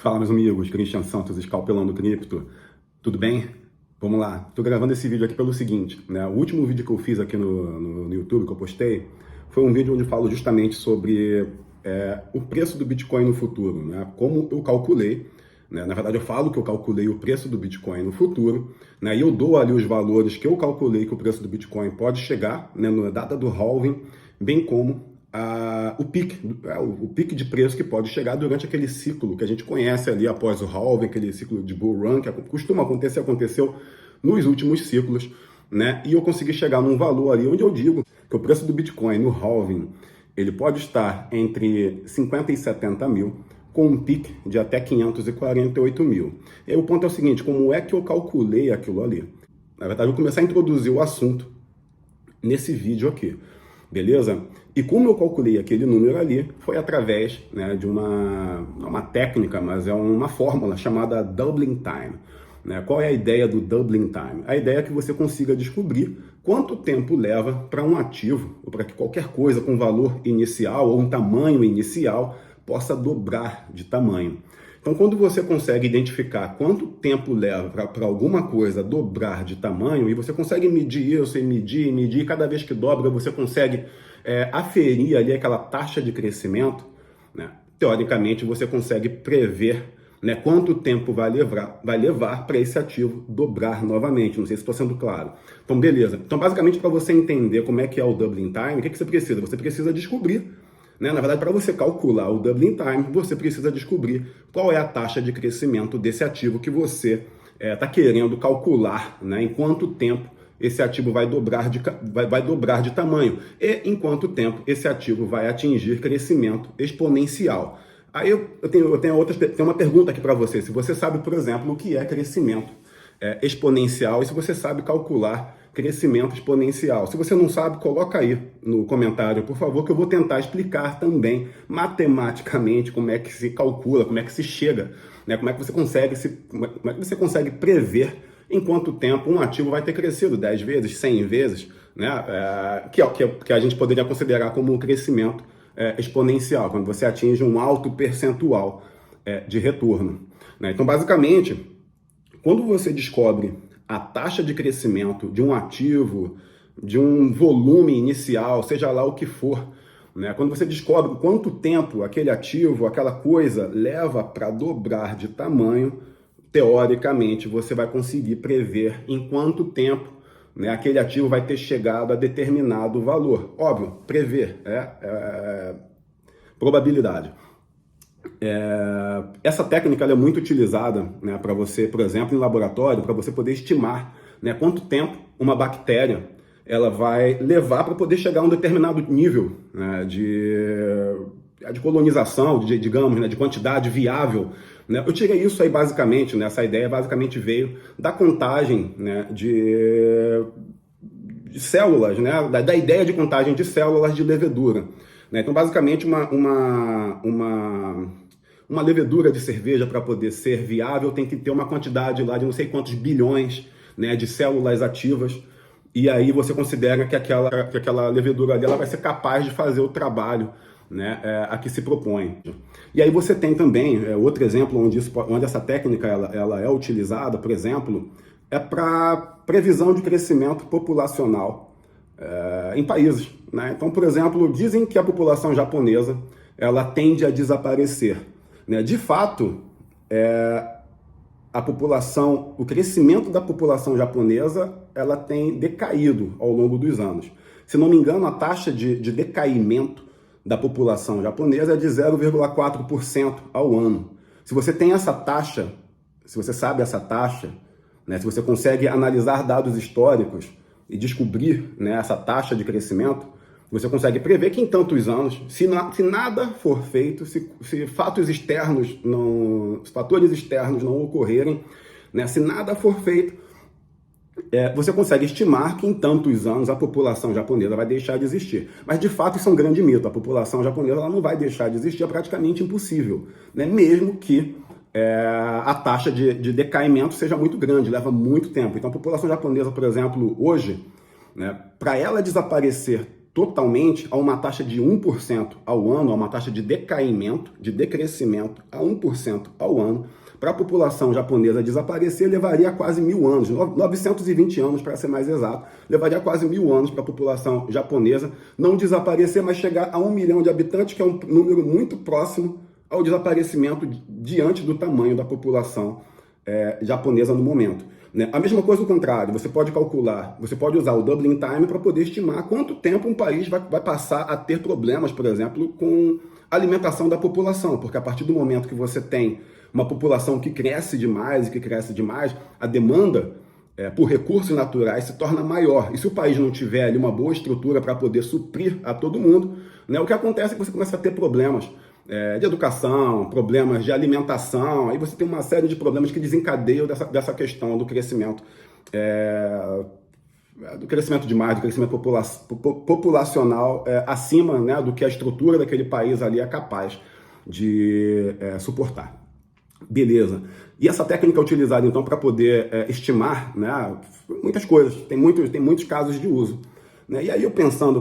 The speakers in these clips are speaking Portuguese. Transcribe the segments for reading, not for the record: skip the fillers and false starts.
Fala, meus amigos, Christian Santos, Escalpelando Cripto. Tudo bem? Vamos lá. Estou gravando esse vídeo aqui pelo seguinte, né? O último vídeo que eu fiz aqui no YouTube, que eu postei, foi um vídeo onde eu falo justamente sobre o preço do Bitcoin no futuro, né? Como eu calculei, né? Na verdade, eu falo que eu calculei o preço do Bitcoin no futuro, né? E eu dou ali os valores que eu calculei que o preço do Bitcoin pode chegar, né? Na data do halving, bem como o pique de preço que pode chegar durante aquele ciclo que a gente conhece ali após o halving, aquele ciclo de bull run que costuma acontecer, aconteceu nos últimos ciclos, né? E eu consegui chegar num valor ali onde eu digo que o preço do Bitcoin no halving ele pode estar entre 50 e 70 mil, com um pique de até 548 mil. E aí o ponto é o seguinte, como é que eu calculei aquilo ali? Na verdade, eu vou começar a introduzir o assunto nesse vídeo aqui. Beleza? E como eu calculei aquele número ali, foi através, né, de uma técnica, mas é uma fórmula chamada Doubling Time. Né? Qual é a ideia do Doubling Time? A ideia é que você consiga descobrir quanto tempo leva para um ativo, ou para que qualquer coisa com valor inicial ou um tamanho inicial possa dobrar de tamanho. Então, quando você consegue identificar quanto tempo leva para alguma coisa dobrar de tamanho, e você consegue medir isso, e medir, e cada vez que dobra, você consegue aferir ali aquela taxa de crescimento, né? Teoricamente, você consegue prever, né, quanto tempo vai levar para esse ativo dobrar novamente. Não sei se estou sendo claro. Então, beleza. Então, basicamente, para você entender como é que é o Doubling Time, o que você precisa? Você precisa descobrir, né? Na verdade, para você calcular o Doubling Time, você precisa descobrir qual é a taxa de crescimento desse ativo que você está querendo calcular, né? Em quanto tempo esse ativo vai dobrar de tamanho e em quanto tempo esse ativo vai atingir crescimento exponencial. Aí eu tenho uma pergunta aqui para você. Se você sabe, por exemplo, o que é crescimento exponencial e se você sabe calcular crescimento exponencial. Se você não sabe, coloca aí no comentário, por favor, que eu vou tentar explicar também matematicamente como é que se calcula, como é que se chega, né? Como é que você consegue prever em quanto tempo um ativo vai ter crescido 10 vezes, 100 vezes, né? Que a gente poderia considerar como um crescimento exponencial, quando você atinge um alto percentual de retorno, né? Então, basicamente, quando você descobre a taxa de crescimento de um ativo, de um volume inicial, seja lá o que for, né? Quando você descobre quanto tempo aquele ativo, aquela coisa leva para dobrar de tamanho, teoricamente você vai conseguir prever em quanto tempo, né, aquele ativo vai ter chegado a determinado valor. Óbvio, prever probabilidade. Essa técnica ela é muito utilizada, né, para você, por exemplo, em laboratório, para você poder estimar, né, quanto tempo uma bactéria ela vai levar para poder chegar a um determinado nível, né, de colonização, digamos, né, de quantidade viável. Né? Eu tirei isso aí basicamente, né, essa ideia basicamente veio da contagem, né, de células, né, da ideia de contagem de células de levedura. Né? Então, basicamente, uma levedura de cerveja, para poder ser viável, tem que ter uma quantidade lá de não sei quantos bilhões, né, de células ativas, e aí você considera que aquela levedura ali ela vai ser capaz de fazer o trabalho, né, a que se propõe. E aí você tem também outro exemplo onde essa técnica ela é utilizada, por exemplo, para previsão de crescimento populacional em países, né? Então, por exemplo, dizem que a população japonesa ela tende a desaparecer, né? De fato, o crescimento da população japonesa ela tem decaído ao longo dos anos. Se não me engano, a taxa de decaimento da população japonesa é de 0,4% ao ano. Se você tem essa taxa, se você sabe essa taxa, né, se você consegue analisar dados históricos e descobrir, né, essa taxa de crescimento, você consegue prever que em tantos anos, se nada for feito, se fatores externos não ocorrerem, né, se nada for feito, você consegue estimar que em tantos anos a população japonesa vai deixar de existir. Mas, de fato, isso é um grande mito. A população japonesa ela não vai deixar de existir, é praticamente impossível, né? Mesmo que a taxa de decaimento seja muito grande, leva muito tempo. Então, a população japonesa, por exemplo, hoje, né, para ela desaparecer totalmente a uma taxa de 1% ao ano, a uma taxa de decaimento, de decrescimento a 1% ao ano, para a população japonesa desaparecer, levaria quase 1000 anos, 920 anos para ser mais exato, levaria quase 1000 anos para a população japonesa não desaparecer, mas chegar a 1 milhão de habitantes, que é um número muito próximo ao desaparecimento diante do tamanho da população japonesa no momento. Né? A mesma coisa do contrário, você pode calcular, você pode usar o doubling time para poder estimar quanto tempo um país vai passar a ter problemas, por exemplo, com a alimentação da população, porque a partir do momento que você tem uma população que cresce demais, a demanda por recursos naturais se torna maior. E se o país não tiver ali uma boa estrutura para poder suprir a todo mundo, né, o que acontece é que você começa a ter problemas de educação, problemas de alimentação, aí você tem uma série de problemas que desencadeiam dessa questão do crescimento demais, do crescimento populacional acima, né, do que a estrutura daquele país ali é capaz de suportar. Beleza. E essa técnica é utilizada, então, para poder estimar, né, muitas coisas, tem muitos casos de uso. Né? E aí eu pensando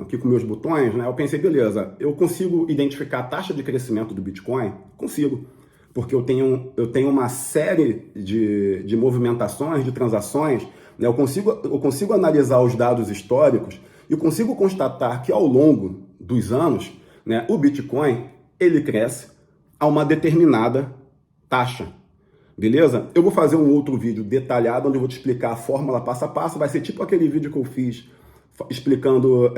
aqui com meus botões, né, eu pensei, beleza, eu consigo identificar a taxa de crescimento do Bitcoin? Consigo, porque eu tenho uma série de movimentações, de transações, né, eu consigo analisar os dados históricos e eu consigo constatar que ao longo dos anos, né, o Bitcoin ele cresce a uma determinada taxa. Beleza? Eu vou fazer um outro vídeo detalhado onde eu vou te explicar a fórmula passo a passo. Vai ser tipo aquele vídeo que eu fiz explicando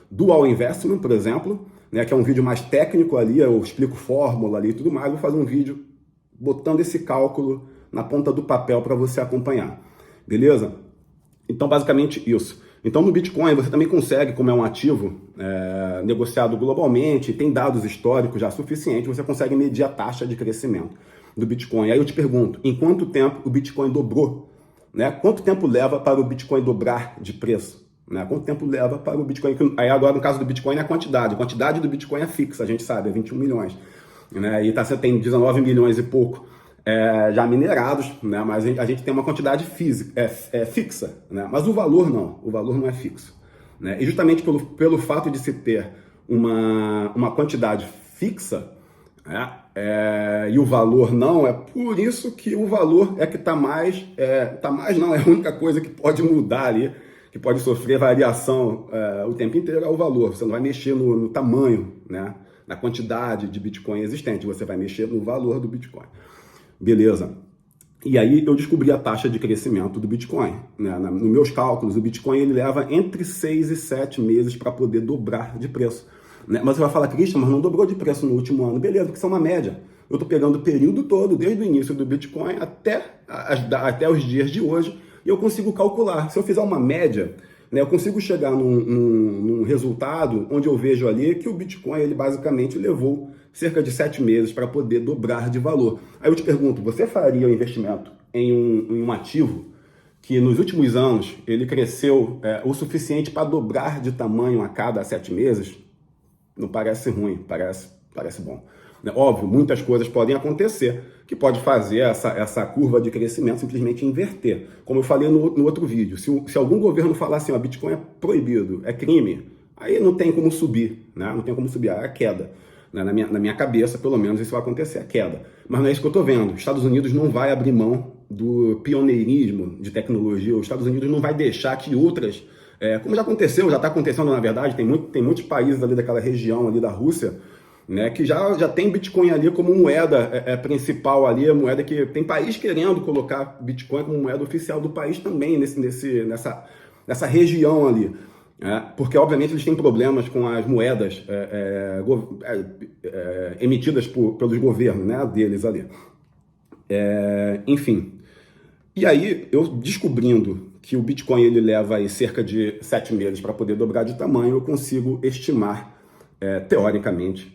Dual Investment, por exemplo, né, que é um vídeo mais técnico ali, eu explico fórmula ali e tudo mais. Eu vou fazer um vídeo botando esse cálculo na ponta do papel para você acompanhar. Beleza? Então, basicamente isso. Então, no Bitcoin, você também consegue, como é um ativo negociado globalmente, tem dados históricos já suficientes, você consegue medir a taxa de crescimento do Bitcoin. Aí eu te pergunto, em quanto tempo o Bitcoin dobrou? Né? Quanto tempo leva para o Bitcoin dobrar de preço? Né? Quanto tempo leva para o Bitcoin? Aí agora, no caso do Bitcoin, é a quantidade do Bitcoin é fixa, a gente sabe, é 21 milhões. Né? E você tem 19 milhões e pouco já minerados, né? Mas a gente tem uma quantidade fixa, né? Mas o valor não é fixo. Né? E justamente pelo fato de se ter uma quantidade fixa, né? E o valor não, é por isso que o valor é que está mais não, é a única coisa que pode mudar ali, que pode sofrer variação o tempo inteiro, é o valor. Você não vai mexer no tamanho, né? Na quantidade de Bitcoin existente, você vai mexer no valor do Bitcoin. Beleza. E aí eu descobri a taxa de crescimento do Bitcoin. Né? Nos meus cálculos, o Bitcoin ele leva entre 6 e 7 meses para poder dobrar de preço. Né? Mas você vai falar, Christian, mas não dobrou de preço no último ano. Beleza, porque isso é uma média. Eu estou pegando o período todo, desde o início do Bitcoin até os dias de hoje, e eu consigo calcular. Se eu fizer uma média, né, eu consigo chegar num resultado onde eu vejo ali que o Bitcoin ele basicamente levou cerca de 7 meses para poder dobrar de valor. Aí eu te pergunto, você faria o investimento em um ativo que nos últimos anos ele cresceu o suficiente para dobrar de tamanho a cada 7 meses? Não parece ruim, parece bom. Óbvio, muitas coisas podem acontecer que pode fazer essa curva de crescimento simplesmente inverter. Como eu falei no outro vídeo, se algum governo falar assim, Bitcoin é proibido, é crime, aí não tem como subir, né? Não tem como subir, é a queda. Na minha cabeça, pelo menos, isso vai acontecer, a queda. Mas não é isso que eu estou vendo. Os Estados Unidos não vai abrir mão do pioneirismo de tecnologia. Os Estados Unidos não vai deixar que outras... como já aconteceu, já está acontecendo, na verdade, tem muitos países ali daquela região ali da Rússia, né, que já tem Bitcoin ali como moeda principal ali, a moeda que... Tem país querendo colocar Bitcoin como moeda oficial do país também, nessa região ali. Porque, obviamente, eles têm problemas com as moedas emitidas pelos governos, né, deles ali. Enfim. E aí, eu descobrindo que o Bitcoin ele leva aí cerca de 7 meses para poder dobrar de tamanho, eu consigo estimar, teoricamente,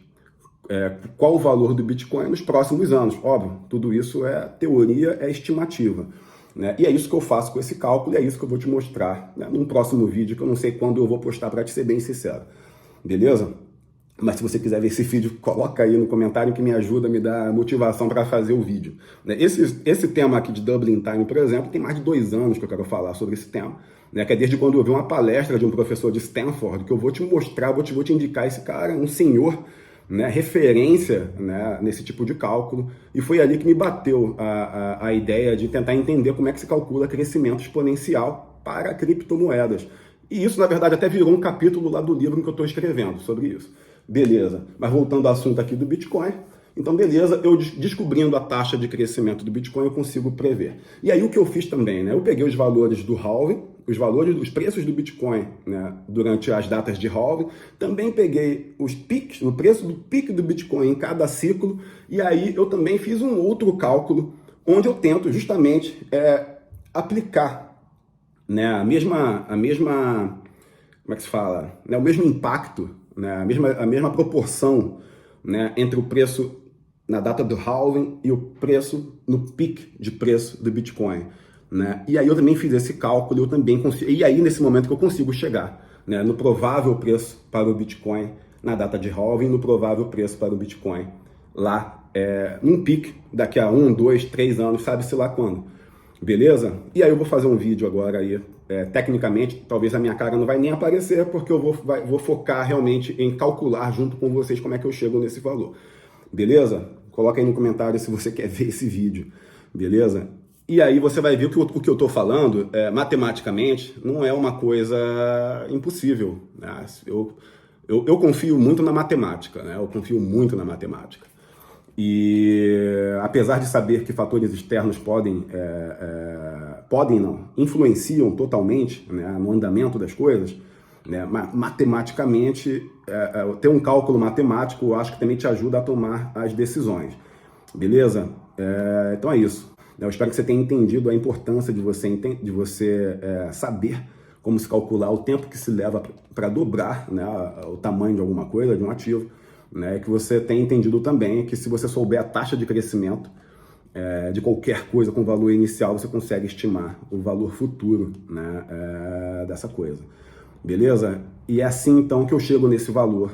qual o valor do Bitcoin nos próximos anos. Óbvio, tudo isso é teoria, é estimativa. Né? E é isso que eu faço com esse cálculo, e é isso que eu vou te mostrar, né, num próximo vídeo, que eu não sei quando eu vou postar, para te ser bem sincero. Beleza? Mas se você quiser ver esse vídeo, coloca aí no comentário que me ajuda, me dá motivação para fazer o vídeo. Esse tema aqui de Doubling Time, por exemplo, tem mais de 2 anos que eu quero falar sobre esse tema. né, que é desde quando eu vi uma palestra de um professor de Stanford, que eu vou te mostrar, vou te indicar esse cara, um senhor, né, referência, né, nesse tipo de cálculo, e foi ali que me bateu a ideia de tentar entender como é que se calcula crescimento exponencial para criptomoedas. E isso, na verdade, até virou um capítulo lá do livro que eu estou escrevendo sobre isso. Beleza, mas voltando ao assunto aqui do Bitcoin, então beleza, eu descobrindo a taxa de crescimento do Bitcoin, eu consigo prever. E aí o que eu fiz também, né, eu peguei os valores do halving, os preços do Bitcoin, né, durante as datas de halving, também peguei os pics, o preço do pique do Bitcoin em cada ciclo, e aí eu também fiz um outro cálculo, onde eu tento justamente aplicar, né, a mesma, como é que se fala, né, o mesmo impacto, né, a mesma proporção, né, entre o preço na data do halving e o preço no pico de preço do Bitcoin, né? E aí eu também fiz esse cálculo, eu também consigo, e aí nesse momento que eu consigo chegar, né, no provável preço para o Bitcoin na data de halving, no provável preço para o Bitcoin lá num pico daqui a 1, 2, 3 anos, sabe-se lá quando. Beleza? E aí eu vou fazer um vídeo agora aí, tecnicamente, talvez a minha cara não vai nem aparecer, porque eu vou focar realmente em calcular junto com vocês como é que eu chego nesse valor. Beleza? Coloca aí no comentário se você quer ver esse vídeo. Beleza? E aí você vai ver que o que eu estou falando, matematicamente, não é uma coisa impossível, né? Eu confio muito na matemática, né? Eu confio muito na matemática. E apesar de saber que fatores externos influenciam totalmente, né, no andamento das coisas, né, matematicamente, ter um cálculo matemático, eu acho que também te ajuda a tomar as decisões. Beleza? Então é isso. Eu espero que você tenha entendido a importância de você saber como se calcular o tempo que se leva para dobrar, né, o tamanho de alguma coisa, de um ativo. Né, que você tenha entendido também que se você souber a taxa de crescimento de qualquer coisa com valor inicial, você consegue estimar o valor futuro, né, dessa coisa. Beleza? E é assim então que eu chego nesse valor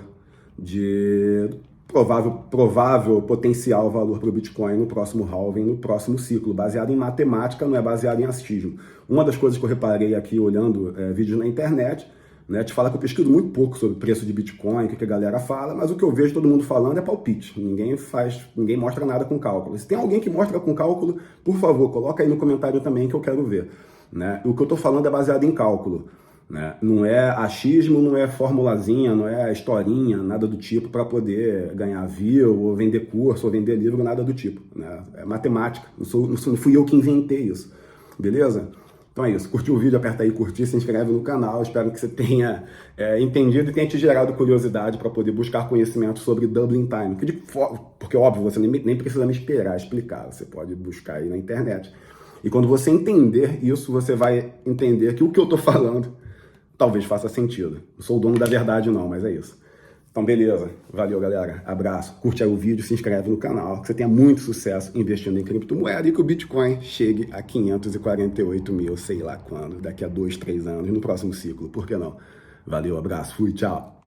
de provável potencial valor para o Bitcoin no próximo halving, no próximo ciclo, baseado em matemática, não é baseado em achismo. Uma das coisas que eu reparei aqui olhando vídeos na internet, né, te falar que eu pesquiso muito pouco sobre o preço de Bitcoin, o que a galera fala, mas o que eu vejo todo mundo falando é palpite. Ninguém mostra nada com cálculo. Se tem alguém que mostra com cálculo, por favor, coloca aí no comentário também que eu quero ver. Né? O que eu estou falando é baseado em cálculo. Né? Não é achismo, não é formulazinha, não é historinha, nada do tipo para poder ganhar view, ou vender curso, ou vender livro, nada do tipo. Né? É matemática. Não fui eu que inventei isso. Beleza? Então é isso, curtiu o vídeo, aperta aí curtir, se inscreve no canal, espero que você tenha entendido e tenha te gerado curiosidade para poder buscar conhecimento sobre Doubling Time, porque óbvio, você nem precisa me esperar explicar, você pode buscar aí na internet. E quando você entender isso, você vai entender que o que eu estou falando talvez faça sentido. Não sou o dono da verdade não, mas é isso. Então beleza, valeu galera, abraço, curte aí o vídeo, se inscreve no canal, que você tenha muito sucesso investindo em criptomoeda e que o Bitcoin chegue a 548 mil, sei lá quando, daqui a 2, 3 anos, no próximo ciclo, por que não? Valeu, abraço, fui, tchau.